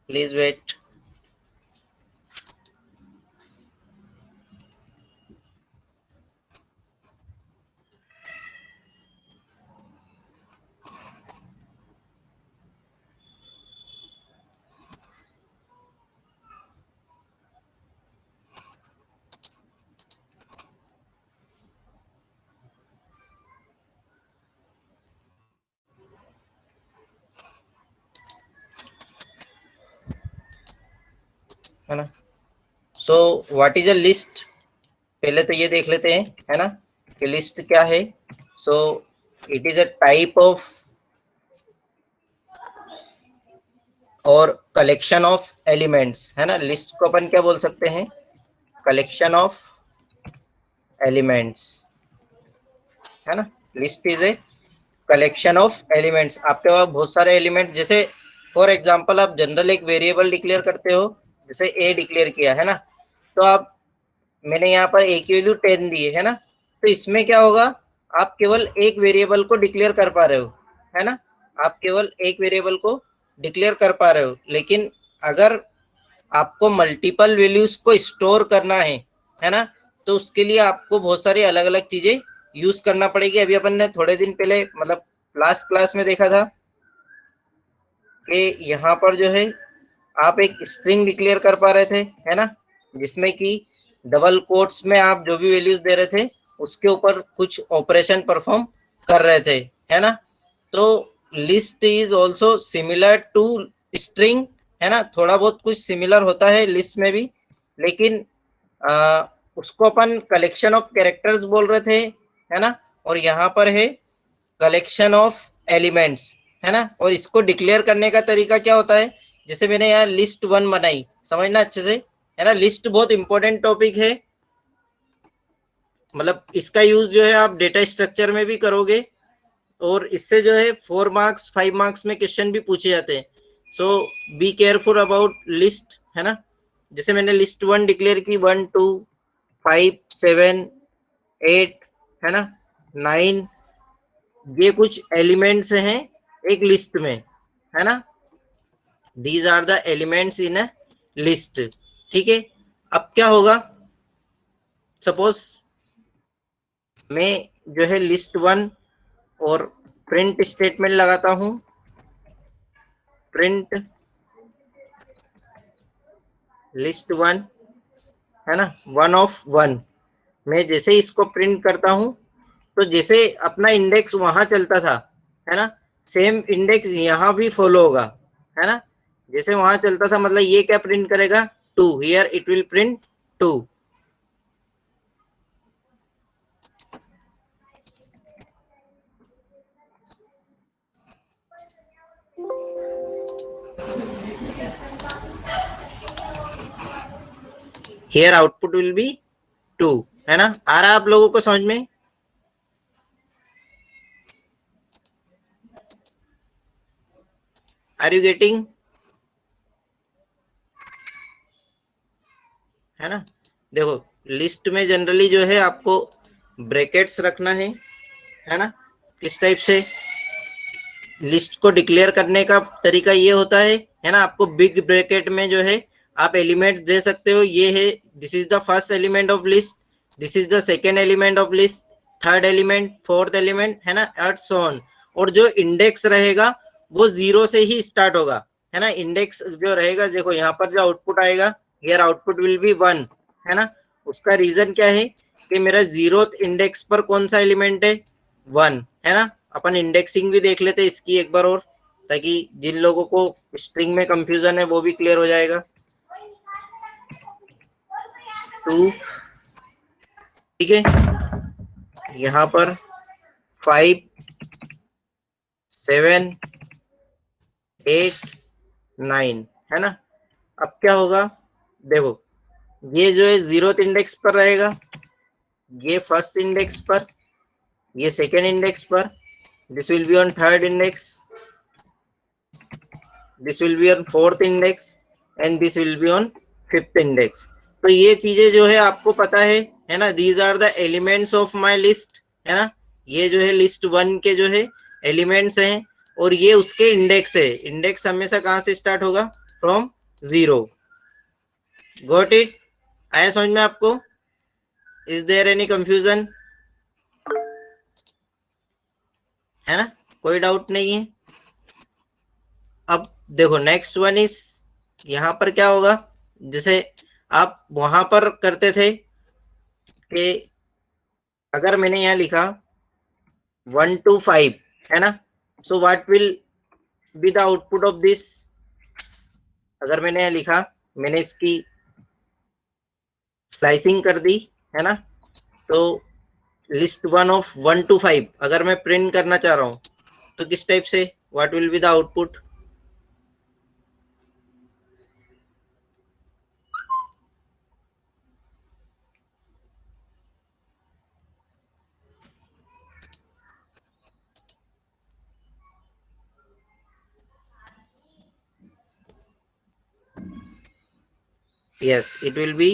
Please wait. है ना, so what is a list, पहले तो ये देख लेते हैं, है ना, कि लिस्ट क्या है। So it is a type of और कलेक्शन ऑफ एलिमेंट्स, है ना। लिस्ट को अपन क्या बोल सकते हैं, कलेक्शन ऑफ एलिमेंट्स, है ना। List is a collection of elements. आपके पास बहुत सारे एलिमेंट्स, जैसे फॉर एग्जांपल आप जनरल एक वेरिएबल डिक्लेयर करते हो, जैसे ए डिक्लेयर किया, है ना, तो आप, मैंने यहाँ पर ए की वैल्यू 10 दी है ना, तो इसमें क्या होगा, आप केवल एक वेरिएबल को डिक्लेयर कर पा रहे हो, है ना, आप केवल एक वेरिएबल को डिक्लेयर कर पा रहे हो। लेकिन अगर आपको मल्टीपल वैल्यूज को स्टोर करना है ना, तो उसके लिए आपको बहुत सारी अलग अलग चीजें यूज करना पड़ेगी। अभी अपन ने थोड़े दिन पहले, मतलब लास्ट क्लास में देखा था कि यहाँ पर जो है आप एक स्ट्रिंग डिक्लेयर कर पा रहे थे, है ना, जिसमें कि डबल कोट्स में आप जो भी वैल्यूज दे रहे थे उसके ऊपर कुछ ऑपरेशन परफॉर्म कर रहे थे, है ना। तो list is also similar to string, है ना, थोड़ा बहुत कुछ सिमिलर होता है लिस्ट में भी, लेकिन उसको अपन कलेक्शन ऑफ कैरेक्टर्स बोल रहे थे, है ना, और यहाँ पर है कलेक्शन ऑफ एलिमेंट्स, है ना। और इसको डिक्लेयर करने का तरीका क्या होता है, जैसे मैंने यहाँ लिस्ट 1 बनाई, समझना अच्छे से, है ना। लिस्ट बहुत इंपॉर्टेंट टॉपिक है, मतलब इसका यूज जो है आप डेटा स्ट्रक्चर में भी करोगे, और इससे जो है 4 मार्क्स 5 मार्क्स में क्वेश्चन भी पूछे जाते हैं। सो बी केयरफुल अबाउट लिस्ट, है ना। जैसे मैंने लिस्ट 1 डिक्लेयर की, 1 2 5 7 8, है ना, 9, ये कुछ एलिमेंट्स हैं एक लिस्ट में, है ना। These are the elements in a list, ठीक है। अब क्या होगा, सपोज मैं जो है लिस्ट 1 और प्रिंट स्टेटमेंट लगाता हूं, प्रिंट लिस्ट 1, है ना, 1 ऑफ 1। मैं जैसे ही इसको प्रिंट करता हूं, तो जैसे अपना इंडेक्स वहां चलता था, है ना, सेम इंडेक्स यहाँ भी फॉलो होगा, है ना। जैसे वहां चलता था, मतलब ये क्या प्रिंट करेगा, 2, here it will print 2। Here output will be 2, है ना। आ रहा आप लोगों को समझ में, आर यू गेटिंग, है ना। देखो लिस्ट में जनरली जो है आपको ब्रैकेट्स रखना है ना। किस टाइप से लिस्ट को डिक्लेयर करने का तरीका ये होता है ना, आपको बिग ब्रैकेट में जो है आप एलिमेंट्स दे सकते हो, ये है, this is the first element of list, this is the second element of list, third element, fourth element, है ना, एट सो ऑन। और जो इंडेक्स रहेगा वो 0 से ही स्टार्ट होगा, है ना। इंडेक्स जो रहेगा, देखो यहाँ पर जो आउटपुट आएगा, हियर आउटपुट विल बी 1, है ना। उसका रीजन क्या है कि मेरा 0th इंडेक्स पर कौन सा एलिमेंट है, 1, है ना। अपन इंडेक्सिंग भी देख लेते हैं इसकी एक बार और, ताकि जिन लोगों को स्ट्रिंग में कंफ्यूजन है वो भी क्लियर हो जाएगा। 2, ठीक है, यहाँ पर 5 7 8 9, है ना। अब क्या होगा, देखो ये जो है 0th इंडेक्स पर रहेगा, ये फर्स्ट इंडेक्स पर, ये सेकेंड इंडेक्स पर, this will be on third index, this will be on fourth index, and this will be on fifth index. तो ये चीजें जो है आपको पता है ना, these are the elements of my list, है ना। ये जो है लिस्ट 1 के जो है एलिमेंट्स हैं, और ये उसके इंडेक्स है। इंडेक्स हमेशा कहाँ से स्टार्ट होगा, फ्रॉम 0। Got it? आया समझ में आपको? Is there any confusion? है ना, कोई डाउट नहीं है। अब देखो नेक्स्ट वन इज, यहां पर क्या होगा, जैसे आप वहां पर करते थे कि अगर मैंने यहां लिखा 1 to 5, है ना, so what will be the output of this? अगर मैंने यहां लिखा, मैंने इसकी स्लाइसिंग कर दी, है ना, तो लिस्ट 1 of 1 to 5 अगर मैं प्रिंट करना चाह रहा हूं तो किस टाइप से, what will be the output? Yes, it will B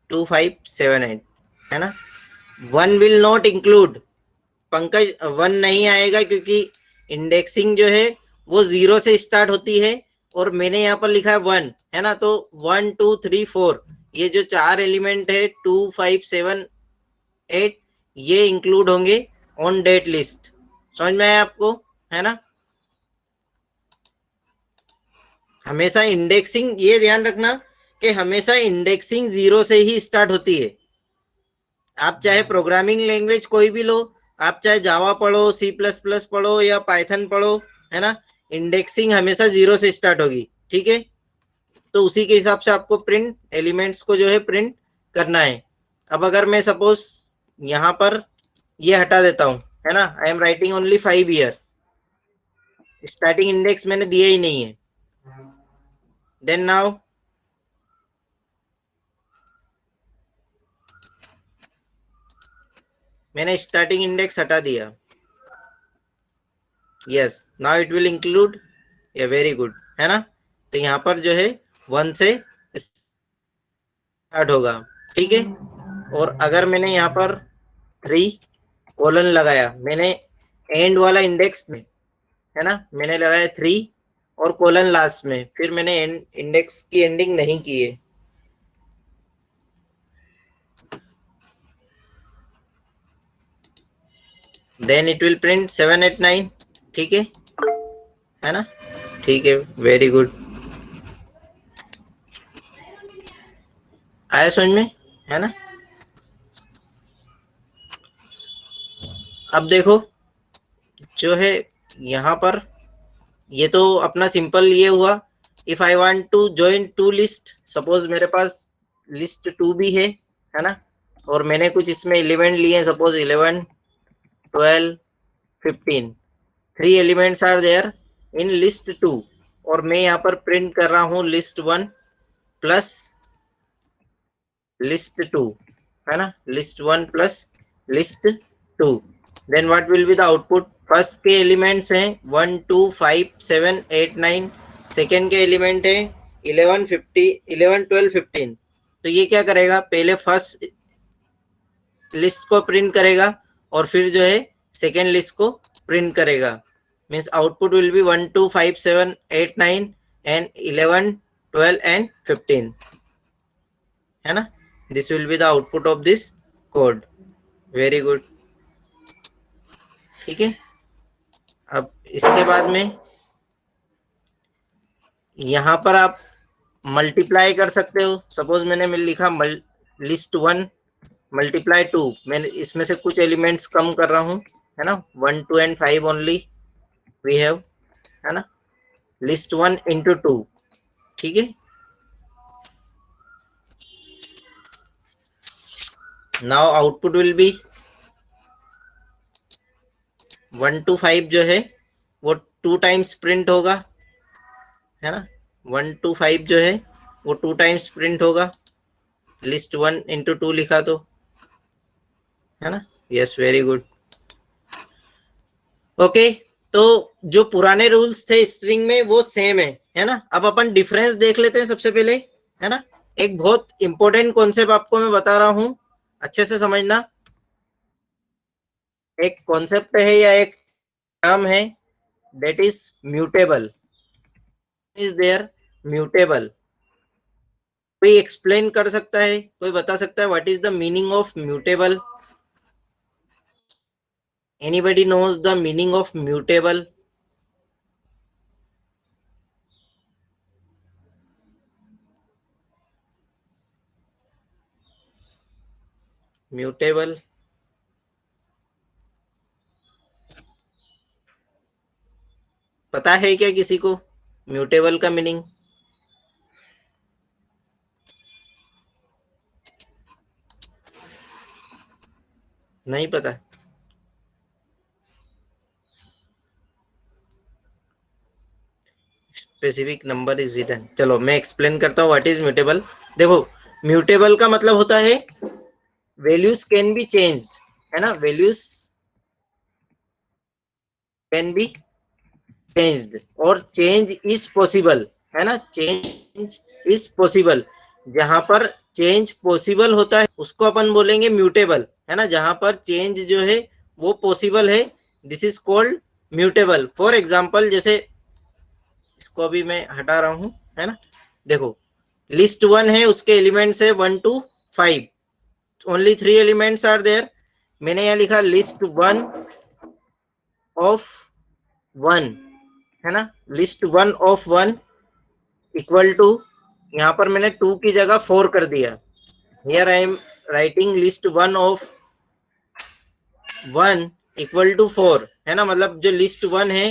2578, है ना। 1 विल नॉट इंक्लूड, पंकज 1 नहीं आएगा क्योंकि इंडेक्सिंग जो है वो 0 से स्टार्ट होती है और मैंने यहाँ पर लिखा है 1, है ना, तो 1 2 3 4 ये जो 4 एलिमेंट है 2 5 7 8 ये इंक्लूड होंगे ऑन डेट लिस्ट। समझ में आया आपको? है ना। हमेशा इंडेक्सिंग, ये ध्यान रखना कि हमेशा इंडेक्सिंग 0 से ही स्टार्ट होती है। आप चाहे प्रोग्रामिंग लैंग्वेज कोई भी लो, आप चाहे जावा पढ़ो, C++ पढ़ो या पाइथन पढ़ो, है ना, इंडेक्सिंग हमेशा 0 से स्टार्ट होगी। ठीक है, तो उसी के हिसाब से आपको प्रिंट एलिमेंट्स को जो है प्रिंट करना है। अब अगर मैं सपोज यहाँ पर ये हटा देता हूँ, है ना, आई am writing only 5 year, starting index मैंने दिया ही नहीं है, देन नाउ मैंने स्टार्टिंग इंडेक्स हटा दिया। Yes, now it will include, ये वेरी गुड, है ना। तो यहाँ पर जो है 1 से स्टार्ट होगा। ठीक है, और अगर मैंने यहाँ पर 3 कोलन लगाया, मैंने एंड वाला इंडेक्स में, है ना, मैंने लगाया 3 और कोलन लास्ट में, फिर मैंने इंडेक्स की एंडिंग नहीं की है, देन इट विल प्रिंट 789। ठीक है ना, ठीक है, वेरी गुड। आया समझ में, है ना। अब देखो जो है यहाँ पर, ये तो अपना सिंपल ये हुआ। If I want to join two list, suppose मेरे पास लिस्ट 2 भी है ना, और मैंने कुछ इसमें एलिमेंट लिए, suppose 11 12 15, 3 elements are there in list 2, और मैं यहाँ पर प्रिंट कर रहा हूँ लिस्ट 1 प्लस लिस्ट 2, है ना, list 1 plus list 2, then what will be the output? First के एलिमेंट्स हैं 1 2 5 7 8 9, सेकेंड के एलिमेंट है 11 50 11 12 15। तो ये क्या करेगा, पहले फर्स्ट लिस्ट को प्रिंट करेगा और फिर जो है सेकेंड लिस्ट को प्रिंट करेगा। Means output will B 1 2 5 7 8 9 and 11 12 and 15, है ना। This will be the output of this code. Very good. ठीक है, अब इसके बाद में यहाँ पर आप मल्टीप्लाई कर सकते हो। सपोज मैंने लिखा लिस्ट 1 मल्टीप्लाई 2, मैंने इसमें से कुछ एलिमेंट्स कम कर रहा हूँ, है ना, 1 2 एंड 5 ओनली वी हैव, है ना, लिस्ट 1 इंटू 2। ठीक है, now output will B 1 to 5 जो है वो 2 टाइम्स प्रिंट होगा, है ना, 1 to 5 जो है वो 2 टाइम्स प्रिंट होगा, लिस्ट 1 इंटू 2 लिखा तो, है ना। Yes, very good. ओके, तो जो पुराने रूल्स थे स्ट्रिंग में वो सेम है ना। अब अपन डिफरेंस देख लेते हैं सबसे पहले, है ना। एक बहुत इंपॉर्टेंट कॉन्सेप्ट आपको मैं बता रहा हूं, अच्छे से समझना। एक कॉन्सेप्ट है या एक नाम है, that is mutable, is there, mutable, कोई एक्सप्लेन कर सकता है, कोई बता सकता है what is the meaning of mutable? Anybody knows the meaning of mutable? Mutable पता है क्या किसी को म्यूटेबल का मीनिंग? नहीं पता? Specific number is hidden. चलो मैं एक्सप्लेन करता हूँ व्हाट इज म्यूटेबल। देखो, म्यूटेबल का मतलब होता है वैल्यूज कैन बी चेंज्ड, है ना, वैल्यूज कैन बी चेंज्ड और चेंज इज पॉसिबल, है ना, चेंज इज पॉसिबल। जहां पर चेंज पॉसिबल होता है उसको अपन बोलेंगे म्यूटेबल, है ना, जहां पर चेंज जो है वो पॉसिबल है, this is called mutable. For example, जैसे इसको अभी मैं हटा रहा हूं, है ना, देखो लिस्ट वन है, उसके एलिमेंट्स है 1 to 5, only 3 elements are there. मैंने यहाँ लिखा लिस्ट 1 of 1, है ना, लिस्ट 1 of 1 इक्वल टू, यहाँ पर मैंने 2 की जगह 4 कर दिया। Here I am writing list 1 of 1 equal to 4, है ना, मतलब जो लिस्ट 1 है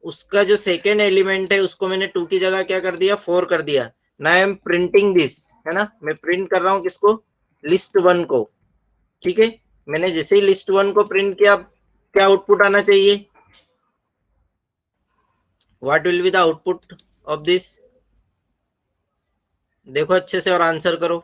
उसका जो सेकेंड एलिमेंट है उसको मैंने 2 की जगह क्या कर दिया, 4 कर दिया। ना आई एम प्रिंटिंग दिस, है ना, मैं प्रिंट कर रहा हूँ किसको, लिस्ट 1 को। ठीक है, मैंने जैसे ही लिस्ट 1 को प्रिंट किया, क्या आउटपुट आना चाहिए? What will be the output of this? देखो अच्छे से और आंसर करो।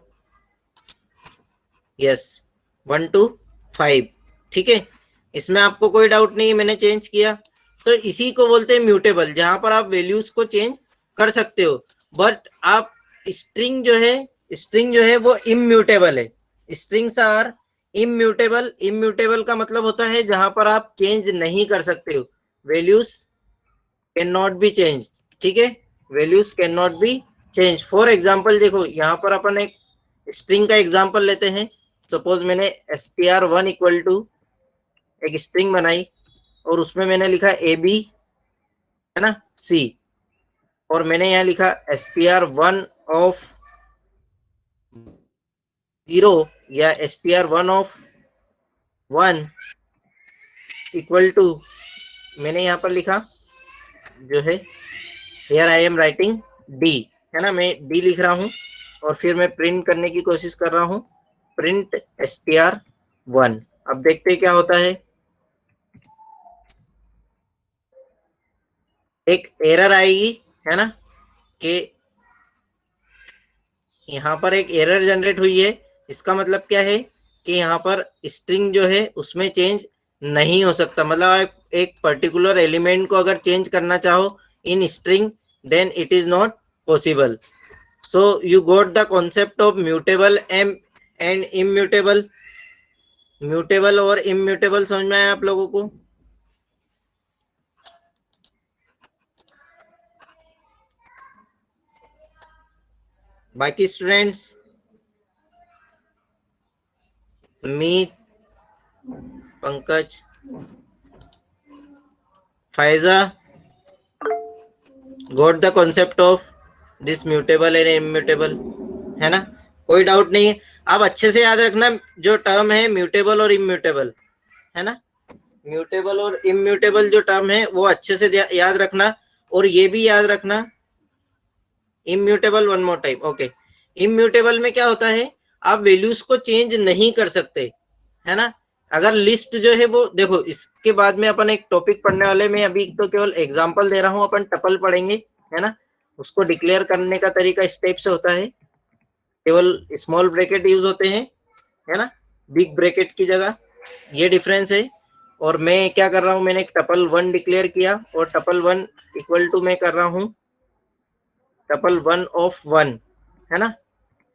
Yes, 1 to 5। ठीक है, इसमें आपको कोई डाउट नहीं है, मैंने चेंज किया। तो इसी को बोलते हैं म्यूटेबल, जहां पर आप वैल्यूज को चेंज कर सकते हो। बट आप स्ट्रिंग जो है वो इम्यूटेबल है। Strings are immutable. इम्यूटेबल का मतलब होता है जहां पर आप चेंज नहीं कर सकते हो, values can not be change. ठीक है, values can not be change. For example देखो, यहाँ पर अपन एक स्ट्रिंग का एग्जाम्पल लेते हैं। सपोज मैंने str1 इक्वल टू एक स्ट्रिंग बनाई और उसमें मैंने लिखा ab, है ना, c, और मैंने यहाँ लिखा str1 of 0 या str1 of 1 इक्वल टू, मैंने यहाँ पर लिखा जो है, here I am writing d, है ना, मैं d लिख रहा हूँ और फिर मैं प्रिंट करने की कोशिश कर रहा हूँ, प्रिंट str1। अब देखते हैं क्या होता है। एक एरर आएगी, है ना, कि यहाँ पर एक एरर जनरेट हुई है। इसका मतलब क्या है कि यहाँ पर स्ट्रिंग जो है उसमें चेंज नहीं हो सकता। मतलब आप एक पर्टिकुलर एलिमेंट को अगर चेंज करना चाहो in string, then it is not possible. So you got the concept of mutable and immutable. Mutable और इम्यूटेबल समझ में आया आप लोगों को? बाकी students, Meet, Pankaj, Faiza, got the concept of this mutable and immutable, है ना? कोई डाउट नहीं है। अब अच्छे से याद रखना जो टर्म है म्यूटेबल और इम्यूटेबल, है ना, म्यूटेबल और इम्यूटेबल जो टर्म है वो अच्छे से याद रखना। और ये भी याद रखना, immutable one more time, okay. Immutable में क्या होता है, आप वैल्यूज को चेंज नहीं कर सकते, है ना। अगर लिस्ट जो है वो, देखो इसके बाद में अपन एक टॉपिक पढ़ने वाले, मैं अभी तो केवल एग्जांपल दे रहा हूँ, अपन टपल पढ़ेंगे, है ना। उसको डिक्लेयर करने का तरीका स्टेप से होता है, केवल स्मॉल ब्रैकेट यूज होते हैं, है ना, बिग ब्रैकेट की जगह, ये डिफरेंस है। और मैं क्या कर रहा हूँ, मैंने एक टपल 1 डिक्लेयर किया और टपल 1 इक्वल टू मैं कर रहा हूँ टपल 1 of 1, है ना।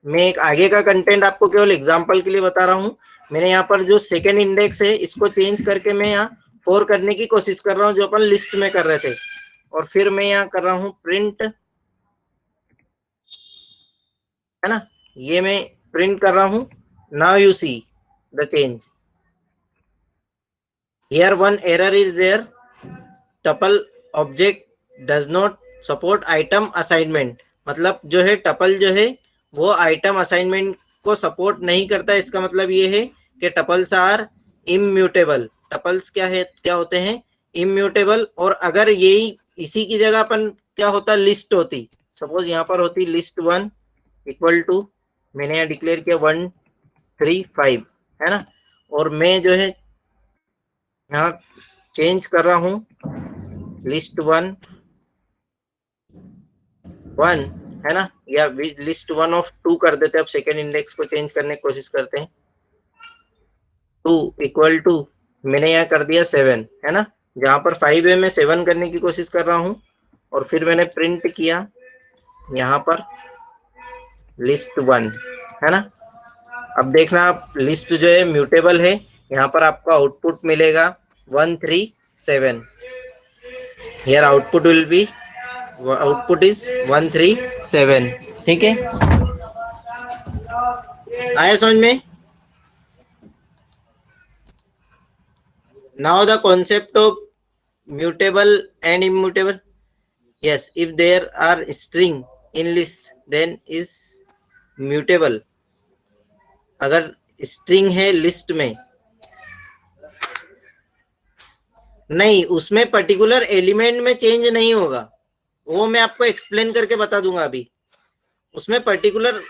मैं एक आगे का कंटेंट आपको केवल एग्जांपल के लिए बता रहा हूँ। मैंने यहाँ पर जो सेकेंड इंडेक्स है इसको चेंज करके मैं यहाँ 4 करने की कोशिश कर रहा हूँ, जो अपन लिस्ट में कर रहे थे। और फिर मैं यहाँ कर रहा हूँ प्रिंट है ना, ये मैं प्रिंट कर रहा हूं। Now you see the change, here one error is there, tuple object does not support item assignment. मतलब जो है टपल जो है वो आइटम असाइनमेंट को सपोर्ट नहीं करता। इसका मतलब ये है कि टपल्स आर इम्यूटेबल। टपल्स क्या है, क्या होते हैं, इम्यूटेबल। और अगर यही इसी की जगह अपन क्या होता, लिस्ट होती, सपोज यहाँ पर होती लिस्ट 1 इक्वल टू, मैंने यहाँ डिक्लेयर किया 1 3 5, है ना, और मैं जो है यहाँ चेंज कर रहा हूँ लिस्ट 1 1, है ना, या लिस्ट 1 ऑफ 2 कर देते हैं। अब सेकेंड इंडेक्स को चेंज करने की कोशिश करते हैं। 2 इक्वल टू, मैंने यहाँ कर दिया 7, है ना, जहां पर 5 है मैं 7 करने की कोशिश कर रहा हूँ। और फिर मैंने प्रिंट किया यहाँ पर लिस्ट 1, है ना। अब देखना, आप लिस्ट जो है म्यूटेबल है, यहाँ पर आपको आउटपुट मिलेगा 1 3 7। Here output will B, output is 1 3 7। ठीक है, आया समझ में? Now the concept of mutable and immutable. Yes, if there are string in list then is mutable. अगर string है लिस्ट में, नहीं, उसमें पर्टिकुलर एलिमेंट में चेंज नहीं होगा, वो मैं आपको एक्सप्लेन करके बता दूंगा अभी। उसमें पर्टिकुलर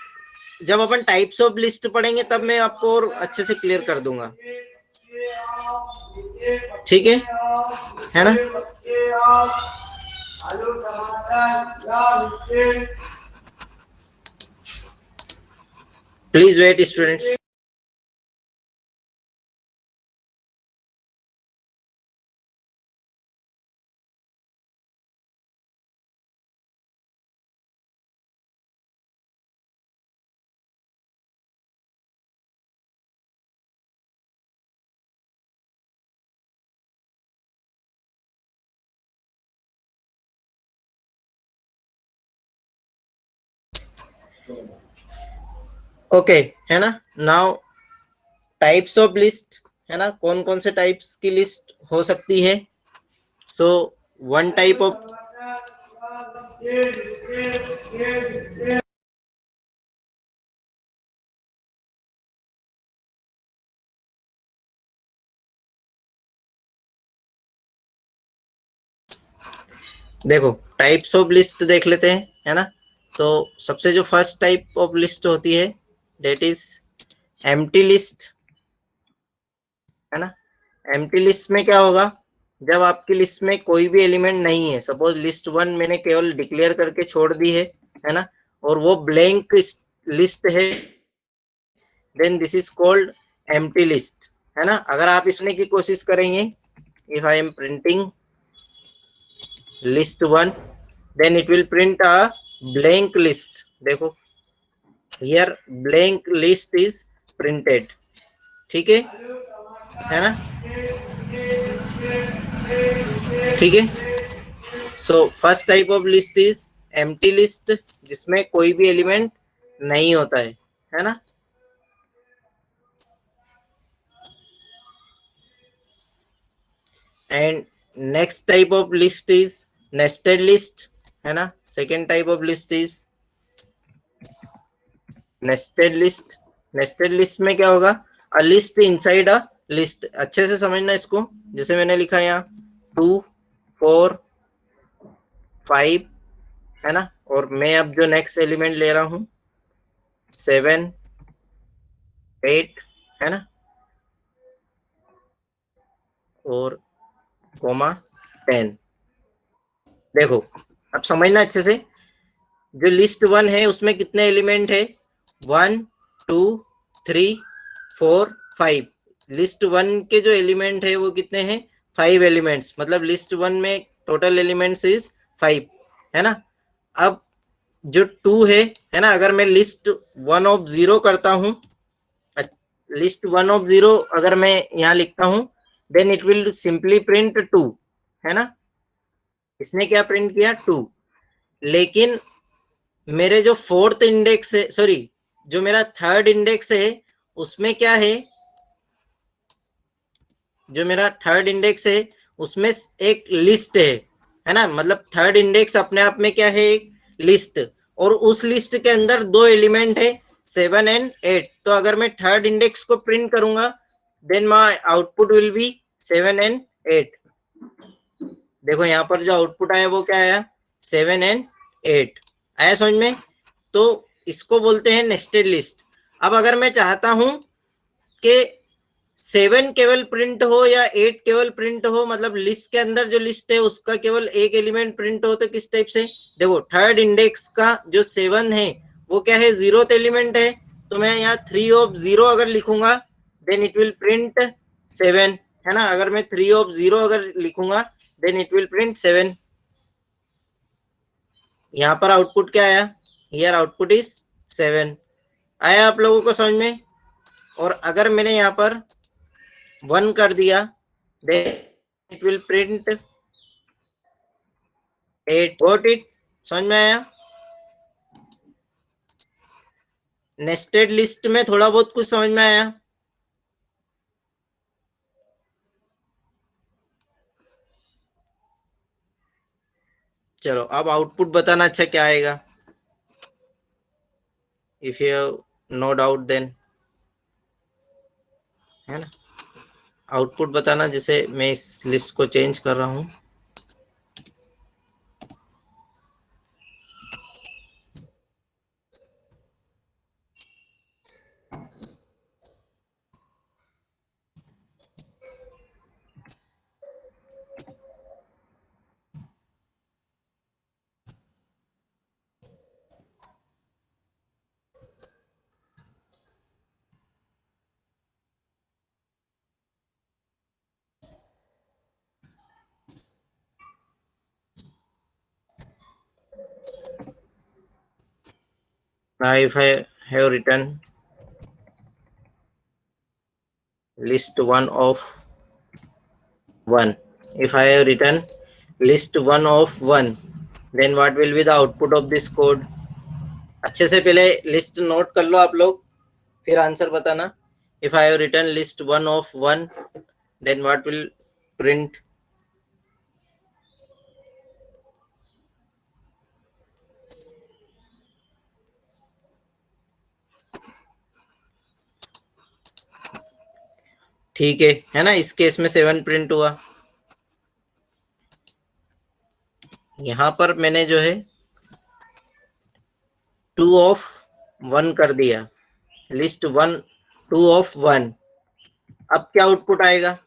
जब अपन टाइप्स ऑफ लिस्ट पढ़ेंगे तब मैं आपको और अच्छे से क्लियर कर दूंगा। ठीक है ना। Please wait students. ओके, है ना। नाउ टाइप्स ऑफ लिस्ट, है ना, कौन कौन से टाइप्स की लिस्ट हो सकती है। सो वन टाइप ऑफ, देखो टाइप्स ऑफ लिस्ट देख लेते हैं, है ना। तो सबसे जो फर्स्ट टाइप ऑफ लिस्ट होती है डेट इज एम्प्टी लिस्ट, है ना। एम्प्टी लिस्ट में क्या होगा, जब आपकी लिस्ट में कोई भी एलिमेंट नहीं है, सपोज लिस्ट 1 मैंने केवल डिक्लेयर करके छोड़ दी है ना, और वो ब्लैंक लिस्ट है, then this is called empty list, है ना। अगर आप इसमें की कोशिश करेंगे, if I am printing list 1 then it will print a blank list। देखो here blank list is printed। ठीक है ना, ठीक है। So first type of list is empty list, जिसमें कोई भी एलिमेंट नहीं होता है ना। And next type of list is nested list, है ना। Second type of list is nested list. Nested list में क्या होगा, a list inside a list. अच्छे से समझना इसको, जैसे मैंने लिखा यहाँ 2 4 5, है ना, और मैं अब जो नेक्स्ट एलिमेंट ले रहा हूं 7 8, है ना, और कोमा 10। देखो अब समझना अच्छे से, जो लिस्ट 1 है उसमें कितने एलिमेंट है, 1 2 3 4 5। लिस्ट 1 के जो एलिमेंट है वो कितने हैं, 5 एलिमेंट्स। मतलब लिस्ट 1 में टोटल एलिमेंट्स इज 5, है ना। अब जो 2 है ना, अगर मैं लिस्ट 1 ऑफ 0 करता हूं, लिस्ट 1 ऑफ 0 अगर मैं यहाँ लिखता हूं, then it will simply print 2, है ना। इसने क्या प्रिंट किया, 2। लेकिन मेरे जो फोर्थ इंडेक्स है, सॉरी, जो मेरा थर्ड इंडेक्स है उसमें क्या है, जो मेरा थर्ड इंडेक्स है उसमें एक लिस्ट है ना, मतलब थर्ड इंडेक्स अपने आप में क्या है, एक लिस्ट, और उस लिस्ट के अंदर दो एलिमेंट है 7 and 8। तो अगर मैं थर्ड इंडेक्स को प्रिंट करूंगा then my output will be 7 and 8। देखो यहाँ पर जो आउटपुट आया वो क्या आया, 7 and 8 आया समझ में। तो इसको बोलते हैं नेस्टेड लिस्ट। अब अगर मैं चाहता हूं कि 7 केवल प्रिंट हो या 8 केवल प्रिंट हो, मतलब लिस्ट के अंदर जो लिस्ट है उसका केवल एक एलिमेंट प्रिंट हो, तो किस टाइप से, देखो थर्ड इंडेक्स का जो 7 है वो क्या है, जीरोथ एलिमेंट है, तो मैं यहाँ 3 of 0 अगर लिखूंगा देन इट विल प्रिंट 7, है ना। अगर मैं 3 of 0 अगर लिखूंगा देन इट विल प्रिंट 7। यहाँ पर आउटपुट क्या आया, हियर आउटपुट इज 7। आया आप लोगों को समझ में। और अगर मैंने यहाँ पर 1 कर दिया then it will print 8। Got it, समझ में आया। नेस्टेड लिस्ट में थोड़ा बहुत कुछ समझ में आया। चलो अब आउटपुट बताना, अच्छा क्या आएगा, if you no doubt then, है ना। आउटपुट बताना, जैसे मैं इस लिस्ट को चेंज कर रहा हूं। Now if I have written list 1 of 1, if I have written list 1 of 1, then what will be the output of this code। अच्छे से पहले लिस्ट नोट कर लो आप लोग, फिर आंसर बताना। If I have written list 1 of 1 then what will print. ठीक है ना, इस केस में 7 प्रिंट हुआ। यहां पर मैंने जो है 2 of 1 कर दिया, लिस्ट 1 2 of 1। अब क्या आउटपुट आएगा,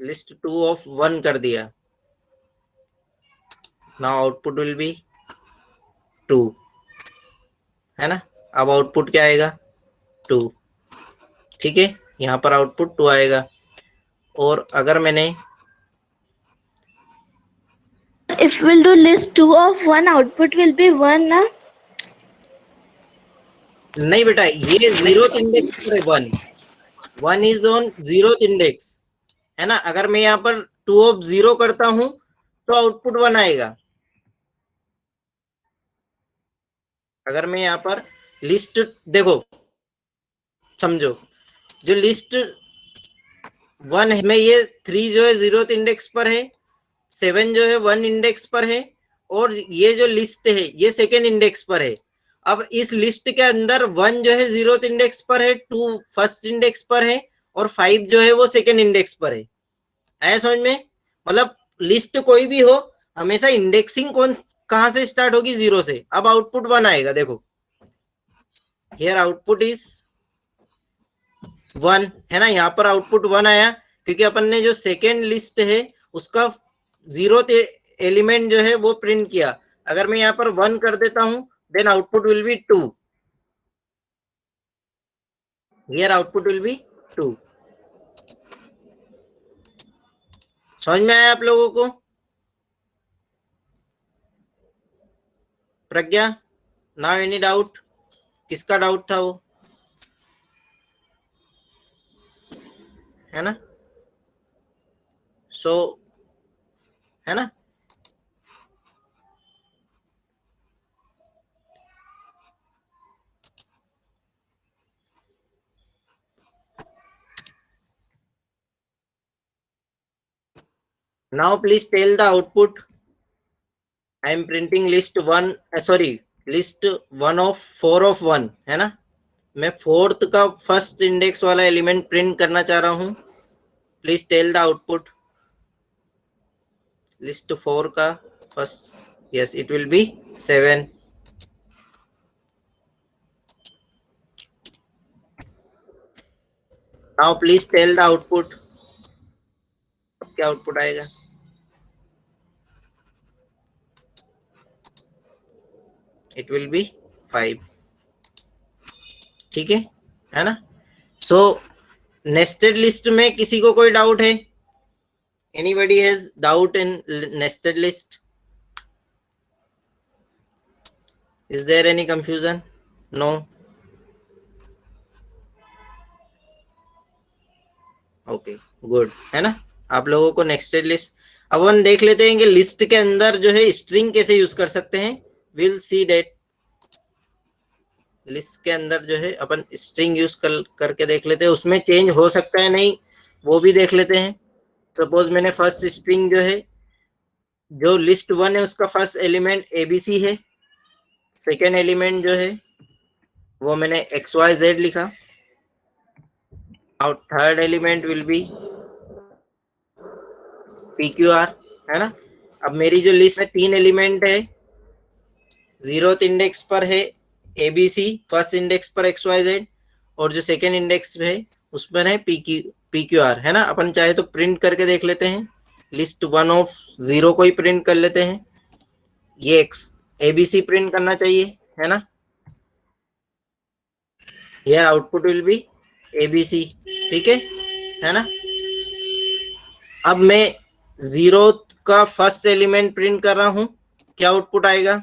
लिस्ट 2 of 1 कर दिया, नाउ आउटपुट विल बी 2, है ना। अब आउटपुट क्या आएगा, 2। ठीक है, यहाँ पर आउटपुट 2 आएगा। और अगर मैंने If we'll do list 2 of 1, output will be 1 na? नहीं बेटा, ये जीरोथ इंडेक्स पर है 1, 1 इज ऑन जीरोथ इंडेक्स, है ना। अगर मैं यहाँ पर 2 of 0 करता हूं तो आउटपुट 1 आएगा। अगर मैं यहाँ पर लिस्ट, देखो समझो, जो लिस्ट 1 है में ये 3 जो है जीरोथ इंडेक्स पर है, 7 जो है 1 इंडेक्स पर है, और ये जो लिस्ट है ये सेकेंड इंडेक्स पर है। अब इस लिस्ट के अंदर 1 जो है जीरोथ इंडेक्स पर है, 2 फर्स्ट इंडेक्स पर है, और 5 जो है वो सेकेंड इंडेक्स पर है। आया समझ में। मतलब लिस्ट कोई भी हो, हमेशा इंडेक्सिंग कौन कहां से स्टार्ट होगी, 0 से। अब आउटपुट 1 आएगा, देखो हियर आउटपुट इज 1, है ना। यहाँ पर आउटपुट 1 आया क्योंकि अपन ने जो सेकेंड लिस्ट है उसका जीरोथ एलिमेंट जो है वो प्रिंट किया। अगर मैं यहाँ पर 1 कर देता हूं then output will be 2, here output will be 2। समझ में आया आप लोगों को, प्रज्ञा। नाउ एनी डाउट, किसका डाउट था वो, है ना। सो है ना। Now please tell the output. I am printing list one, sorry list one of 4 of 1 है ना. मैं फोर्थ का फर्स्ट इंडेक्स वाला एलिमेंट प्रिंट करना चाह रहा हूं. Please tell the output. List 4 का first, yes it will be 7. Now please tell the output. क्या आउटपुट आएगा? It will be 5. ठीक है ना. सो नेस्टेड लिस्ट में किसी को कोई डाउट है? Anybody has doubt in nested list? Is there any confusion? No. Okay good है ना. आप लोगों को नेस्टेड लिस्ट अब हम देख लेते हैं कि लिस्ट के अंदर जो है स्ट्रिंग कैसे यूज कर सकते हैं. Will see that. लिस्ट के अंदर जो है अपन स्ट्रिंग यूज करके देख लेते हैं. उसमें चेंज हो सकता है नहीं, वो भी देख लेते हैं. सपोज मैंने फर्स्ट स्ट्रिंग जो है, जो लिस्ट 1 है उसका फर्स्ट एलिमेंट एबीसी है. सेकेंड एलिमेंट जो है वो मैंने XYZ लिखा. और third element will be PQR है ना. अब मेरी जो लिस्ट में 3 एलिमेंट है, 0th इंडेक्स पर है ABC, फर्स्ट इंडेक्स पर XYZ, और जो सेकेंड इंडेक्स है उस पर है PQR है ना. अपन चाहे तो प्रिंट करके देख लेते हैं. लिस्ट 1 of 0 को ही प्रिंट कर लेते हैं. ये ABC प्रिंट करना चाहिए है ना. Here output will B ABC. ठीक है ना. अब मैं 0 का फर्स्ट एलिमेंट प्रिंट कर रहा हूं. क्या आउटपुट आएगा?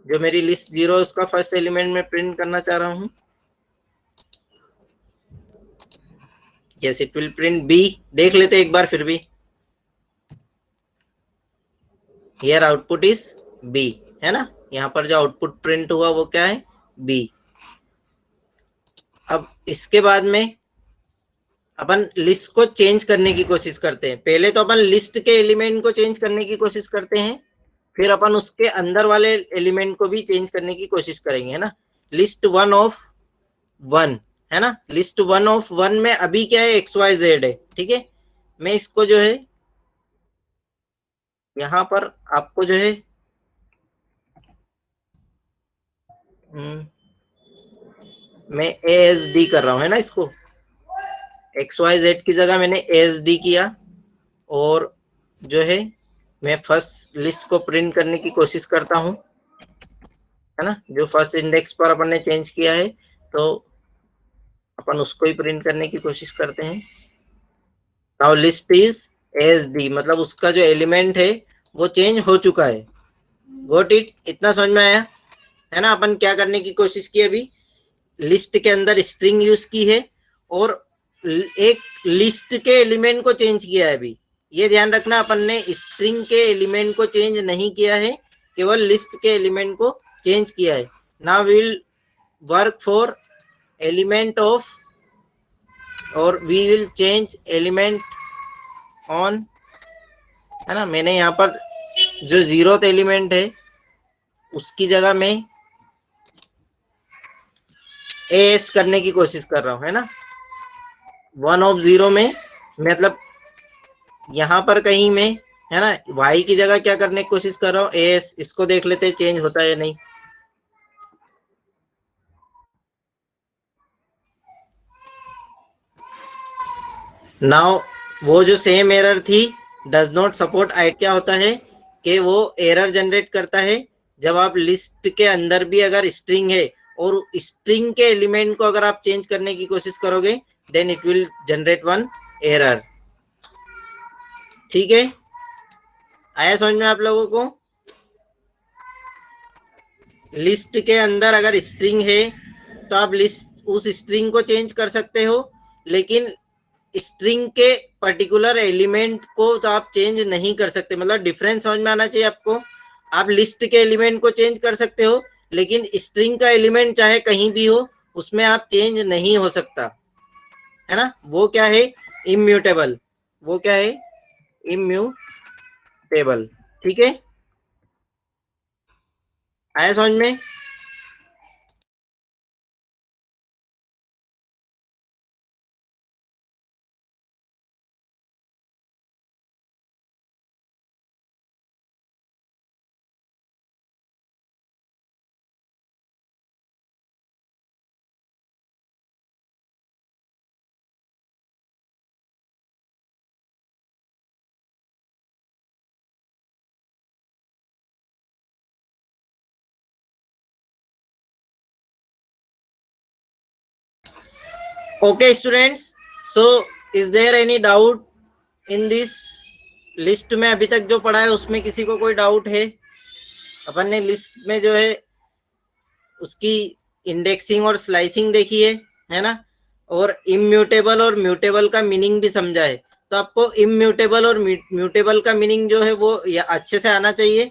जो मेरी लिस्ट 0 उसका फर्स्ट एलिमेंट में प्रिंट करना चाह रहा हूं. Yes it will print B. देख लेते एक बार फिर भी. हियर आउटपुट इज B है ना. यहाँ पर जो आउटपुट प्रिंट हुआ वो क्या है? B. अब इसके बाद में अपन लिस्ट को चेंज करने की कोशिश करते हैं. पहले तो अपन लिस्ट के एलिमेंट को चेंज करने की कोशिश करते हैं, फिर अपन उसके अंदर वाले एलिमेंट को भी चेंज करने की कोशिश करेंगे है ना. लिस्ट 1 of 1 है ना. लिस्ट 1 of 1 में अभी क्या है? XYZ है. ठीक है. मैं इसको जो है यहां पर आपको जो है मैं ASD कर रहा हूं है ना. इसको XYZ की जगह मैंने ASD किया, और जो है मैं फर्स्ट लिस्ट को प्रिंट करने की कोशिश करता हूं है ना. जो फर्स्ट इंडेक्स पर अपन ने चेंज किया है तो अपन उसको ही प्रिंट करने की कोशिश करते हैं. नाउ लिस्ट इज ASD, मतलब उसका जो एलिमेंट है वो चेंज हो चुका है. Got it? इतना समझ में आया है ना. अपन क्या करने की कोशिश की? अभी लिस्ट के अंदर स्ट्रिंग यूज की है और एक लिस्ट के एलिमेंट को चेंज किया है. अभी ये ध्यान रखना, अपन ने स्ट्रिंग के एलिमेंट को चेंज नहीं किया है, केवल लिस्ट के एलिमेंट को चेंज किया है. Now we will work for element of, और we will change element on है ना. मैंने यहाँ पर जो 0th एलिमेंट है उसकी जगह में AS करने की कोशिश कर रहा हूं है ना. 1 of 0 में मतलब यहाँ पर कहीं में है ना Y की जगह क्या करने की कोशिश कर रहा हूँ? AS. इसको देख लेते हैं चेंज होता है या नहीं. नाउ वो जो सेम एरर थी, डज नॉट सपोर्ट आई, क्या होता है कि वो एरर जनरेट करता है जब आप लिस्ट के अंदर भी अगर स्ट्रिंग है और स्ट्रिंग के एलिमेंट को अगर आप चेंज करने की कोशिश करोगे, then it will generate 1 error. ठीक है. आया समझ में आप लोगों को? लिस्ट के अंदर अगर स्ट्रिंग है तो आप लिस्ट उस स्ट्रिंग को चेंज कर सकते हो, लेकिन स्ट्रिंग के पर्टिकुलर एलिमेंट को तो आप चेंज नहीं कर सकते. मतलब डिफरेंस समझ में आना चाहिए आपको. आप लिस्ट के एलिमेंट को चेंज कर सकते हो, लेकिन स्ट्रिंग का एलिमेंट चाहे कहीं भी हो उसमें आप चेंज नहीं हो सकता है ना. वो क्या है? इम्यूटेबल. वो क्या है? इम्यूटेबल। ठीक है, आया समझ में? Okay students, so is there any doubt in this list में? अभी तक जो पढ़ा है उसमें किसी को कोई डाउट है? अपन ने लिस्ट में जो है उसकी इंडेक्सिंग और स्लाइसिंग देखी है ना, और इम्यूटेबल और म्यूटेबल का मीनिंग भी समझा है। तो आपको इम्यूटेबल और म्यूटेबल का मीनिंग जो है वो अच्छे से आना चाहिए,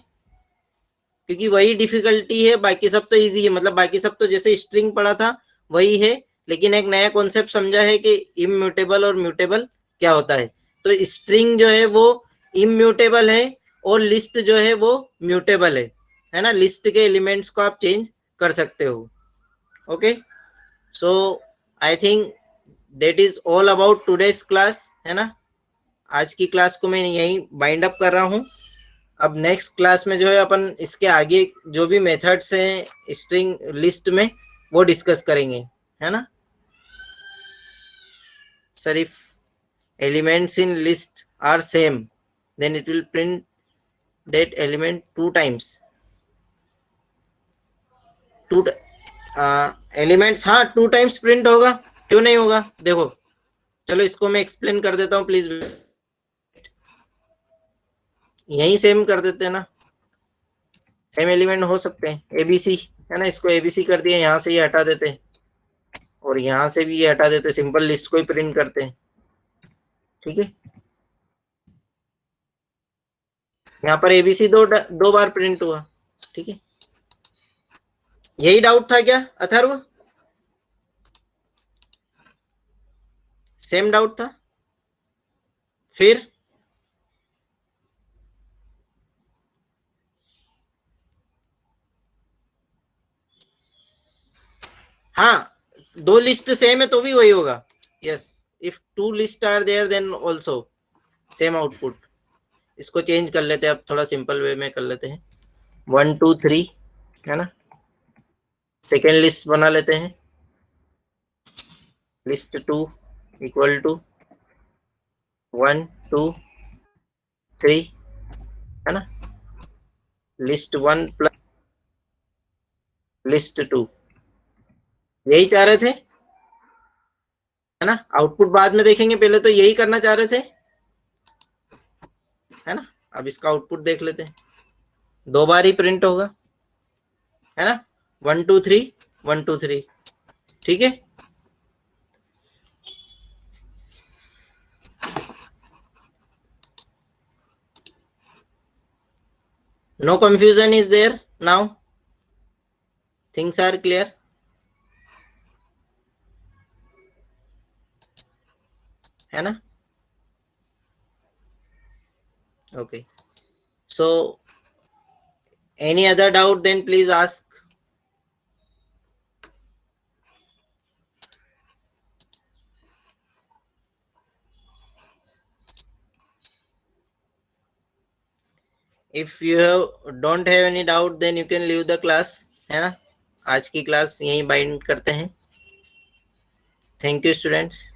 क्योंकि वही डिफिकल्टी है, बाकी सब तो इजी है। मतलब बाकी सब तो जैसे स्ट्रिंग पढ़ा था वही है, लेकिन एक नया कॉन्सेप्ट समझा है कि इम्यूटेबल और म्यूटेबल क्या होता है। तो स्ट्रिंग जो है वो इम्यूटेबल है और लिस्ट जो है वो म्यूटेबल है ना। लिस्ट के एलिमेंट्स को आप चेंज कर सकते हो। Okay, so I think that is all about today's class, है ना। आज की क्लास को मैं यहीं बाइंड अप कर रहा हूँ। अब नेक्स्ट क्लास में जो है अपन इसके आगे जो भी मेथड्स हैं स्ट्रिंग लिस्ट में वो डिस्कस करेंगे, है ना। Sir if elements in list are same then it will print that element two times. Two elements, हाँ, टू टाइम्स प्रिंट होगा, क्यों नहीं होगा। देखो चलो इसको मैं एक्सप्लेन कर देता हूँ प्लीज। यही सेम कर देते हैं ना, सेम एलिमेंट हो सकते हैं। एबीसी है ना, इसको एबीसी कर दिया, यहाँ से ये हटा देते हैं और यहाँ से भी ये हटा देते, सिंपल लिस्ट को ही प्रिंट करते हैं। ठीक है, यहाँ पर एबीसी दो बार प्रिंट हुआ। ठीक है, यही डाउट था क्या अथर्व? सेम डाउट था? फिर हाँ, दो लिस्ट सेम है तो भी वही होगा। Yes, if two list are there then also same output. इसको चेंज कर लेते हैं, अब थोड़ा सिंपल वे में कर लेते हैं। 1 2 3 है ना, सेकेंड लिस्ट बना लेते हैं। लिस्ट 2 इक्वल टू 1 2 3 है ना। लिस्ट 1 प्लस लिस्ट 2, यही चाह रहे थे, है ना। आउटपुट बाद में देखेंगे, पहले तो यही करना चाह रहे थे, है ना। अब इसका आउटपुट देख लेते हैं, दो बार ही प्रिंट होगा, है ना। 1 2 3 1 2 3। ठीक है, no confusion is there now, things are clear, है ना। Okay, so any other doubt then please ask. If you don't have any doubt then you can leave the class, है ना। आज की क्लास यहीं बाइंड करते हैं। Thank you students.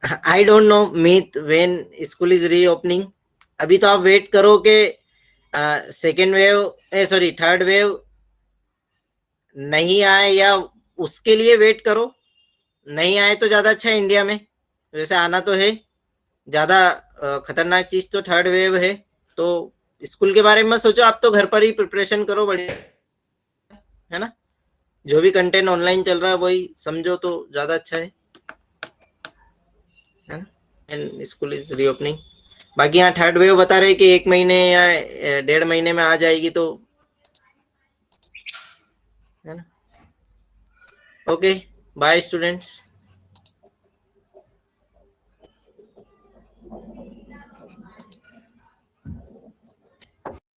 I don't know Meet when school is reopening. अभी तो आप वेट करो कि second wave sorry third wave नहीं आए, या उसके लिए वेट करो। नहीं आए तो ज्यादा अच्छा है इंडिया में, वैसे आना तो है। ज्यादा खतरनाक चीज तो थर्ड वेव है। तो स्कूल के बारे में मत सोचो, आप तो घर पर ही प्रिपरेशन करो बढ़िया, है ना। जो भी कंटेंट ऑनलाइन चल रहा है वही समझो तो ज्यादा अच्छा है ना। And school is reopening. बाकी यहाँ थर्ड वेव बता रहे कि 1 महीने या 1.5 महीने में आ जाएगी, तो है ना। Okay, bye students.